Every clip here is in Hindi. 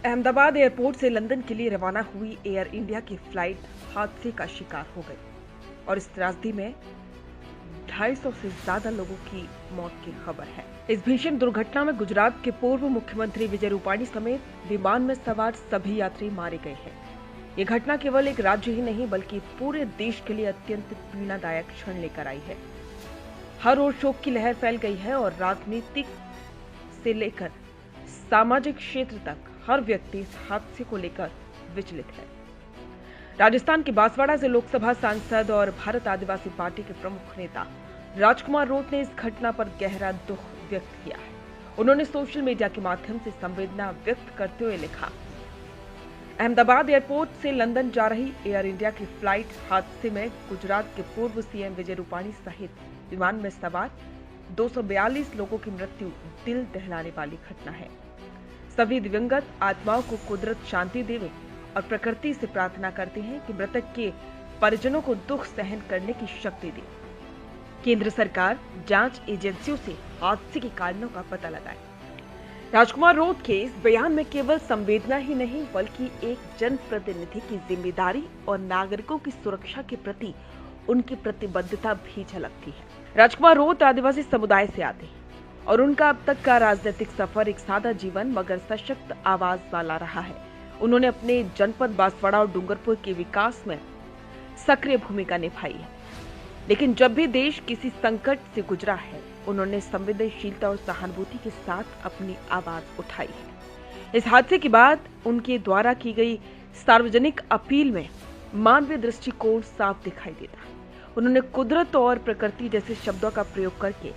अहमदाबाद एयरपोर्ट से लंदन के लिए रवाना हुई एयर इंडिया की फ्लाइट हादसे का शिकार हो गई और इस त्रासदी में 250 से ज्यादा लोगों की मौत की खबर है। इस भीषण दुर्घटना में गुजरात के पूर्व मुख्यमंत्री विजय रूपाणी समेत विमान में सवार सभी यात्री मारे गए हैं। ये घटना केवल एक राज्य ही नहीं बल्कि पूरे देश के लिए अत्यंत पीड़ादायक क्षण लेकर आई है। हर ओर शोक की लहर फैल गई है और राजनीतिक से लेकर सामाजिक क्षेत्र तक हर व्यक्ति इस हादसे को लेकर विचलित है। राजस्थान के बांसवाड़ा से लोकसभा सांसद और भारत आदिवासी पार्टी के प्रमुख नेता राजकुमार रोत ने इस घटना पर गहरा दुख व्यक्त किया है। उन्होंने सोशल मीडिया के माध्यम से संवेदना व्यक्त करते हुए लिखा, अहमदाबाद एयरपोर्ट से लंदन जा रही एयर इंडिया की फ्लाइट हादसे में गुजरात के पूर्व सीएम विजय रूपाणी सहित विमान में सवार 242 लोगों की मृत्यु दिल दहलाने वाली घटना है। सभी दिवंगत आत्माओं को कुदरत शांति देवे और प्रकृति से प्रार्थना करते हैं कि मृतक के परिजनों को दुख सहन करने की शक्ति दे। केंद्र सरकार जांच एजेंसियों से हादसे के कारणों का पता लगाए। राजकुमार रोत के इस बयान में केवल संवेदना ही नहीं बल्कि एक जनप्रतिनिधि की जिम्मेदारी और नागरिकों की सुरक्षा के प्रति उनकी प्रतिबद्धता भी झलकती है। राजकुमार रोत आदिवासी समुदाय से आते हैं और उनका अब तक का राजनीतिक सफर एक सादा जीवन मगर सशक्त आवाज वाला रहा है। उन्होंने अपने जनपद बांसवाड़ा और डूंगरपुर के विकास में सक्रिय भूमिका निभाई है, लेकिन जब भी देश किसी संकट से गुजरा है उन्होंने संवेदनशीलता और सहानुभूति के साथ अपनी आवाज उठाई है। इस हादसे के बाद उनके द्वारा की गई सार्वजनिक अपील में मानवीय दृष्टिकोण साफ दिखाई देता है। उन्होंने कुदरत और प्रकृति जैसे शब्दों का प्रयोग करके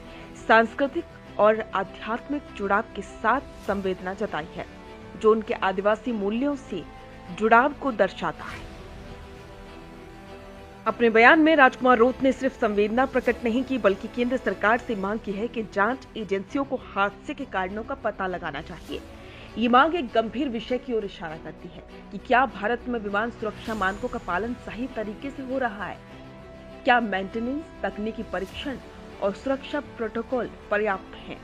सांस्कृतिक और आध्यात्मिक जुड़ाव के साथ संवेदना जताई है, जो उनके आदिवासी मूल्यों से जुड़ाव को दर्शाता है। अपने बयान में राजकुमार रोत ने सिर्फ संवेदना प्रकट नहीं की बल्कि केंद्र सरकार से मांग की है कि जांच एजेंसियों को हादसे के कारणों का पता लगाना चाहिए। ये मांग एक गंभीर विषय की ओर इशारा करती है कि क्या भारत में विमान सुरक्षा मानकों का पालन सही तरीके से हो रहा है? क्या मेंटेनेंस, तकनीकी परीक्षण और सुरक्षा प्रोटोकॉल पर्याप्त हैं?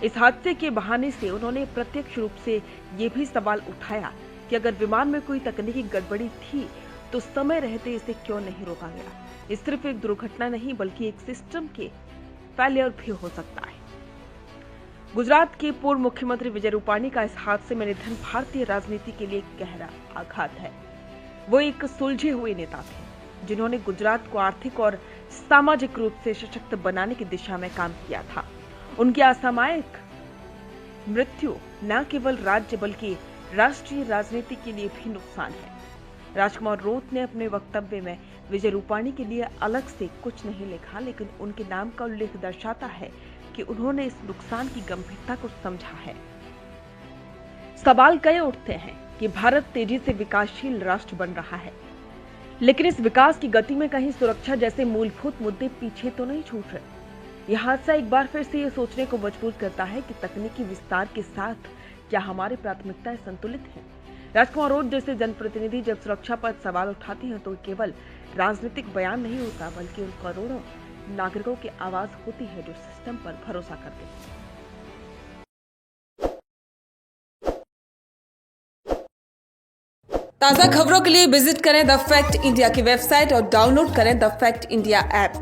इस हादसे के बहाने से उन्होंने प्रत्यक्ष रूप से ये भी सवाल उठाया कि अगर विमान में कोई तकनीकी गड़बड़ी थी तो समय रहते इसे क्यों नहीं रोका गया? ये सिर्फ एक दुर्घटना नहीं बल्कि एक सिस्टम के फेलियर भी हो सकता है। गुजरात के पूर्व मुख्यमंत्री विजय रूपाणी का इस हादसे में निधन भारतीय राजनीति के लिए गहरा आघात है। वो एक सुलझे हुए नेता थे जिन्होंने गुजरात को आर्थिक और सामाजिक रूप से सशक्त बनाने की दिशा में काम किया था। उनकी असामयिक मृत्यु न केवल राज्य बल्कि राष्ट्रीय राजनीति के लिए भी नुकसान है। राजकुमार रोत ने अपने वक्तव्य में विजय रूपाणी के लिए अलग से कुछ नहीं लिखा, लेकिन उनके नाम का उल्लेख दर्शाता है कि उन्होंने इस नुकसान की गंभीरता को समझा है। सवाल कई उठते हैं कि भारत तेजी से विकासशील राष्ट्र बन रहा है, लेकिन इस विकास की गति में कहीं सुरक्षा जैसे मूलभूत मुद्दे पीछे तो नहीं छूट रहे। यह हादसा एक बार फिर से ये सोचने को मजबूर करता है कि तकनीकी विस्तार के साथ क्या हमारी प्राथमिकताएं संतुलित हैं? राजकुमार रोत जैसे जनप्रतिनिधि जब सुरक्षा पर सवाल उठाते हैं तो केवल राजनीतिक बयान नहीं होता बल्कि उन करोड़ों नागरिकों की आवाज होती है जो सिस्टम पर भरोसा करते हैं। ताज़ा खबरों के लिए विजिट करें द फैक्ट इंडिया की वेबसाइट और डाउनलोड करें द फैक्ट इंडिया ऐप।